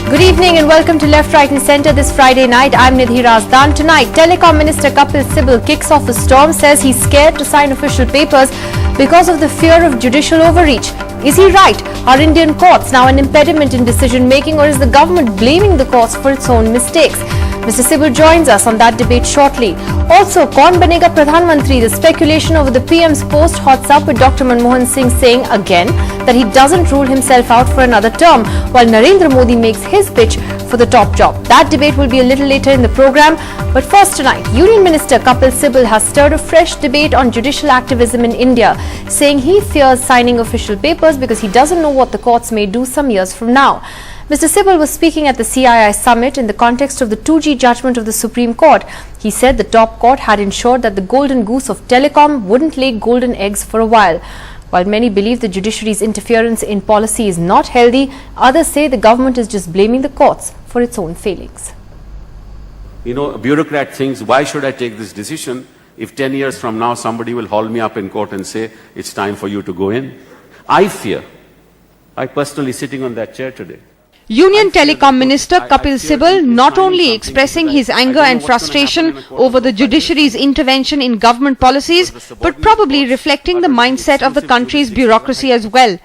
Good evening and welcome to Left, Right and Centre this Friday night. I'm Nidhi Razdan. Tonight, Telecom Minister Kapil Sibal kicks off a storm, says he's scared to sign official papers because of the fear of judicial overreach. Is he right? Are Indian courts now an impediment in decision-making, or is the government blaming the courts for its own mistakes? Mr. Sibal joins us on that debate shortly. Also, Kaun Banega Pradhan Mantri? The speculation over the PM's post hots up, with Dr. Manmohan Singh saying again that he doesn't rule himself out for another term, while Narendra Modi makes his pitch for the top job. That debate will be a little later in the program. But first tonight, Union Minister Kapil Sibal has stirred a fresh debate on judicial activism in India, saying he fears signing official papers because he doesn't know what the courts may do some years from now. Mr. Sibal was speaking at the CII summit in the context of the 2G judgment of the Supreme Court. He said the top court had ensured that the golden goose of telecom wouldn't lay golden eggs for a while. While many believe the judiciary's interference in policy is not healthy, others say the government is just blaming the courts for its own failings. You know, a bureaucrat thinks, why should I take this decision if 10 years from now somebody will haul me up in court and say, it's time for you to go in? I personally sitting on that chair today. Union Telecom Minister Kapil Sibal not only expressing his anger and frustration over the judiciary's intervention in government policies, but probably reflecting the mindset of the country's bureaucracy as well.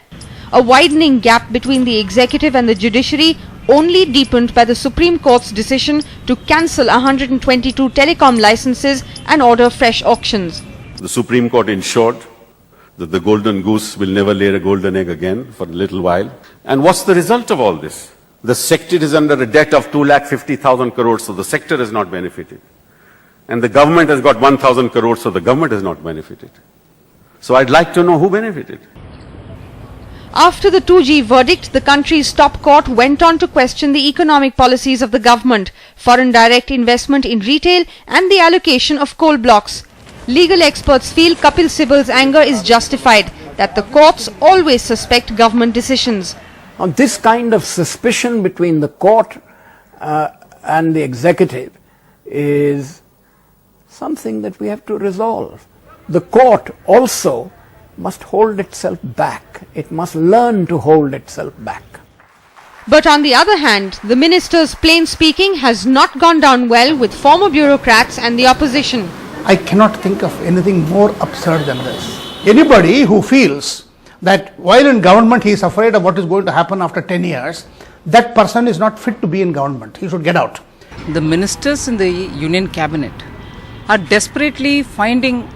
A widening gap between the executive and the judiciary only deepened by the Supreme Court's decision to cancel 122 telecom licenses and order fresh auctions. The Supreme Court ensured that the golden goose will never lay a golden egg again for a little while. And what's the result of all this? The sector is under a debt of 2,50,000 crores, so the sector has not benefited. And the government has got 1,000 crores, so the government has not benefited. So I'd like to know who benefited. After the 2G verdict, the country's top court went on to question the economic policies of the government, foreign direct investment in retail and the allocation of coal blocks. Legal experts feel Kapil Sibal's anger is justified, that the courts always suspect government decisions. Now, this kind of suspicion between the court and the executive is something that we have to resolve. The court also must hold itself back. It must learn to hold itself back. But on the other hand, the minister's plain speaking has not gone down well with former bureaucrats and the opposition. I cannot think of anything more absurd than this. Anybody who feels that while in government he is afraid of what is going to happen after 10 years, that person is not fit to be in government. He should get out. The ministers in the Union Cabinet are desperately finding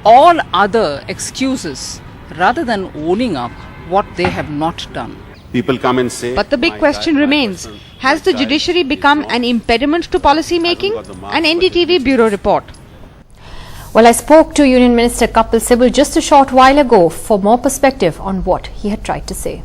all other excuses rather than owning up what they have not done. People come and say... But the big question remains, has the judiciary become an impediment to policy making? An NDTV Bureau report. Well, I spoke to Union Minister Kapil Sibal just a short while ago for more perspective on what he had tried to say.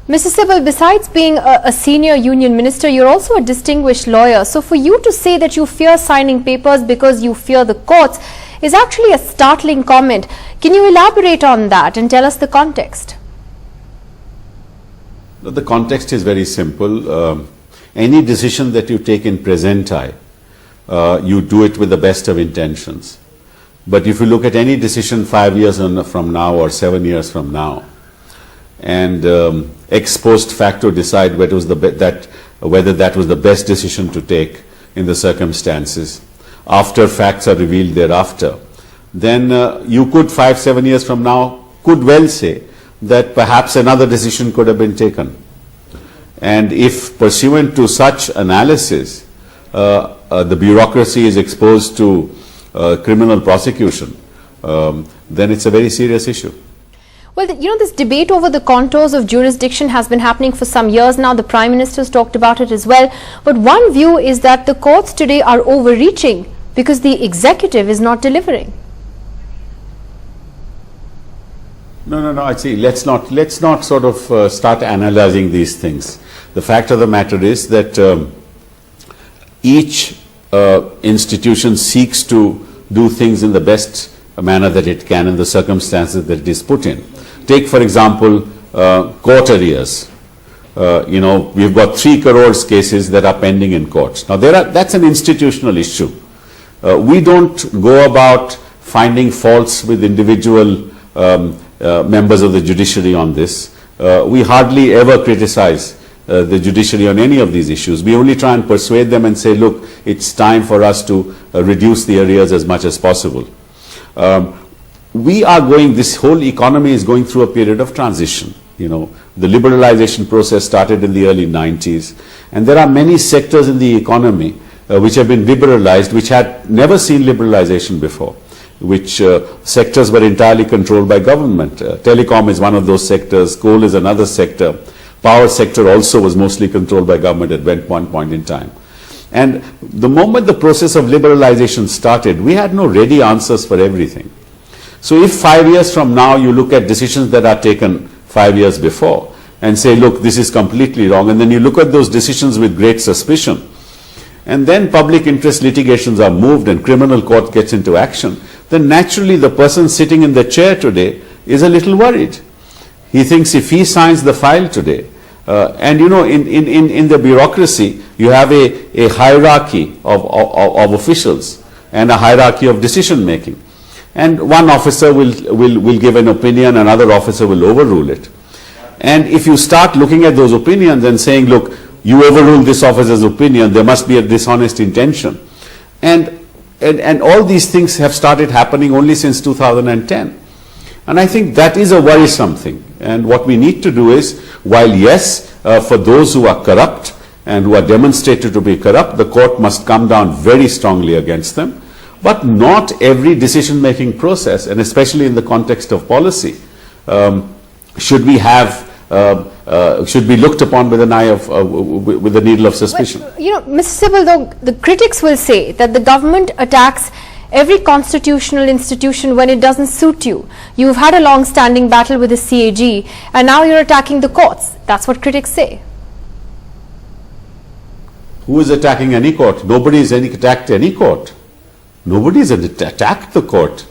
Mr. Sibal, besides being a senior union minister, you're also a distinguished lawyer. So for you to say that you fear signing papers because you fear the courts is actually a startling comment. Can you elaborate on that and tell us the context? The context is very simple. Any decision that you take in presenti, you do it with the best of intentions. But if you look at any decision 5 years from now or 7 years from now, and ex post facto decide whether that was the best decision to take in the circumstances, after facts are revealed thereafter, then you could 5-7 years from now could well say that perhaps another decision could have been taken. And if pursuant to such analysis, the bureaucracy is exposed to criminal prosecution, then it's a very serious issue. Well, you know, this debate over the contours of jurisdiction has been happening for some years now. The Prime Minister has talked about it as well. But one view is that the courts today are overreaching because the executive is not delivering. No. I see. Let's not sort of start analyzing these things. The fact of the matter is that each institution seeks to do things in the best manner that it can in the circumstances that it is put in. Take, for example, court arrears. We've got 3 crores cases that are pending in courts. Now, that's an institutional issue. We don't go about finding faults with individual members of the judiciary on this. we hardly ever criticize the judiciary on any of these issues. We only try and persuade them and say, look, it's time for us to reduce the arrears as much as possible. This whole economy is going through a period of transition. You know, the liberalization process started in the early 90s, and there are many sectors in the economy which have been liberalized, which had never seen liberalization before, which sectors were entirely controlled by government. Telecom is one of those sectors, coal is another sector, power sector also was mostly controlled by government at one point in time. And the moment the process of liberalization started, we had no ready answers for everything. So if 5 years from now you look at decisions that are taken 5 years before and say, look, this is completely wrong, and then you look at those decisions with great suspicion, and then public interest litigations are moved and criminal court gets into action, then naturally the person sitting in the chair today is a little worried. He thinks if he signs the file today, and you know, in the bureaucracy, you have a hierarchy of officials and a hierarchy of decision making. And one officer will give an opinion, another officer will overrule it. And if you start looking at those opinions and saying, look, you overrule this officer's opinion, there must be a dishonest intention. And all these things have started happening only since 2010. And I think that is a worrisome thing. And what we need to do is, while yes, for those who are corrupt and who are demonstrated to be corrupt, the court must come down very strongly against them. But not every decision-making process, and especially in the context of policy, should be looked upon with an eye of, with the needle of suspicion. Well, you know, Mr. Sibal, though, the critics will say that the government attacks every constitutional institution when it doesn't suit you. You've had a long-standing battle with the CAG, and now you're attacking the courts. That's what critics say. Who is attacking any court? Nobody has attacked any court. Nobody has attacked the court.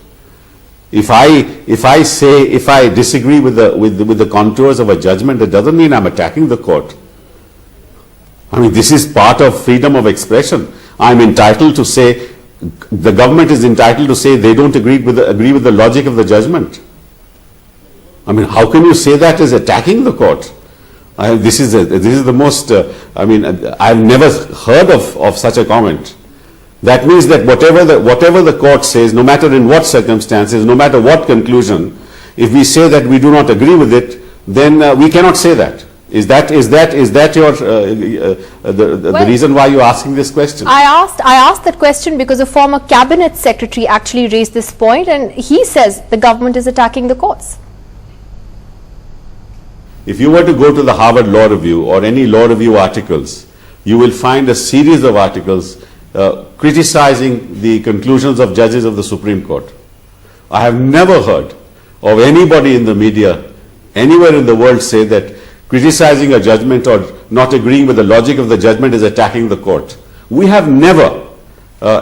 If I disagree with the contours of a judgment, it doesn't mean I'm attacking the court. I mean, this is part of freedom of expression. I'm entitled to say, the government is entitled to say they don't agree with the logic of the judgment. I mean, how can you say that is attacking the court? This is the most. I mean, I've never heard of such a comment. That means that whatever the court says, no matter in what circumstances, no matter what conclusion, if we say that we do not agree with it, then we cannot say that. Is that your the reason why you're asking this question? I asked that question because a former cabinet secretary actually raised this point, and he says the government is attacking the courts. If you were to go to the Harvard Law Review or any law review articles, you will find a series of articles criticizing the conclusions of judges of the Supreme Court. I have never heard of anybody in the media anywhere in the world say that criticizing a judgment or not agreeing with the logic of the judgment is attacking the court. We have never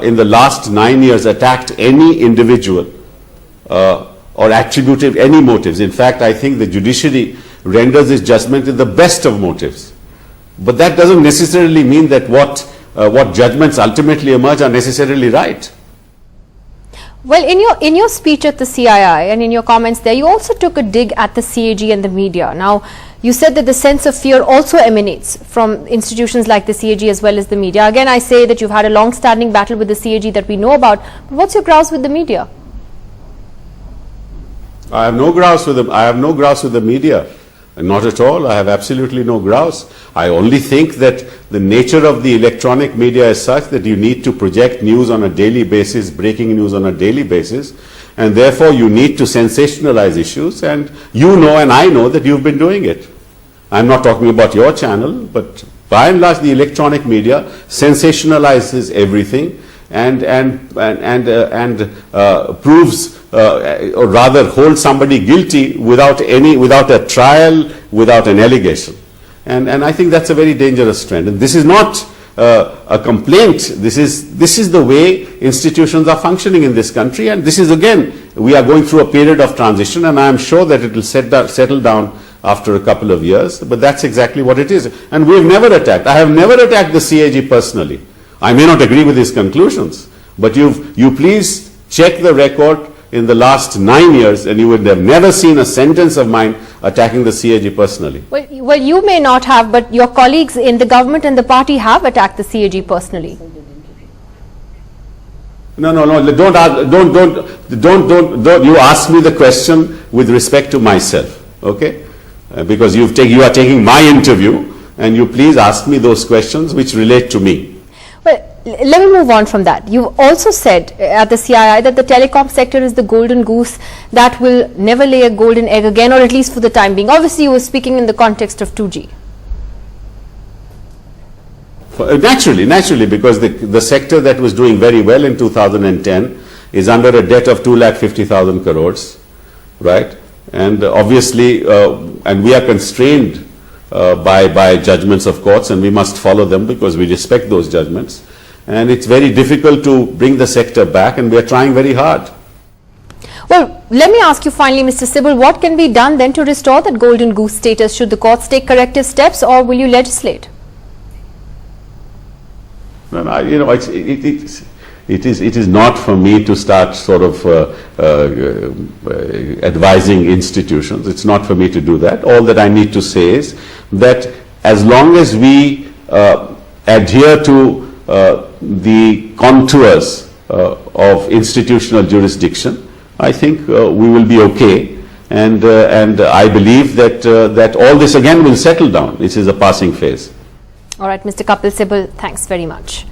in the last 9 years attacked any individual or attributed any motives. In fact, I think the judiciary renders its judgment in the best of motives. But that doesn't necessarily mean that what judgments ultimately emerge are necessarily right. Well, in your speech at the CII and in your comments there, you also took a dig at the CAG and the media. Now, you said that the sense of fear also emanates from institutions like the CAG as well as the media. Again, I say that you've had a long-standing battle with the CAG that we know about. But what's your grouse with the media? I have no grouse with the media. Not at all. I have absolutely no grouse. I only think that the nature of the electronic media is such that you need to project news on a daily basis, breaking news on a daily basis, and therefore you need to sensationalize issues, and you know and I know that you've been doing it. I'm not talking about your channel, but by and large the electronic media sensationalizes everything and proves or rather holds somebody guilty without a trial, without an allegation. And I think that's a very dangerous trend. And this is not a complaint. This is the way institutions are functioning in this country. And this is, again, we are going through a period of transition, and I am sure that it will settle down after a couple of years. But that's exactly what it is. And we have never attacked. I have never attacked the CAG personally. I may not agree with his conclusions, but you please check the record in the last 9 years, and you would have never seen a sentence of mine attacking the CAG personally. Well, you may not have, but your colleagues in the government and the party have attacked the CAG personally. No, don't. You ask me the question with respect to myself, okay? Because you are taking my interview, and you please ask me those questions which relate to me. Well, let me move on from that. You also said at the CII that the telecom sector is the golden goose that will never lay a golden egg again, or at least for the time being. Obviously, you were speaking in the context of 2G. Naturally, because the sector that was doing very well in 2010 is under a debt of 2,50,000 crores, right? And obviously, and we are constrained by judgments of courts, and we must follow them because we respect those judgments. And it's very difficult to bring the sector back, and we are trying very hard. Well, let me ask you finally, Mr. Sibal, what can be done then to restore that golden goose status? Should the courts take corrective steps, or will you legislate? No, you know, it is not for me to start sort of advising institutions. It's not for me to do that. All that I need to say is that as long as we adhere to the contours of institutional jurisdiction, I think we will be okay. And I believe that all this again will settle down. This is a passing phase. All right, Mr. Kapil Sibal, thanks very much.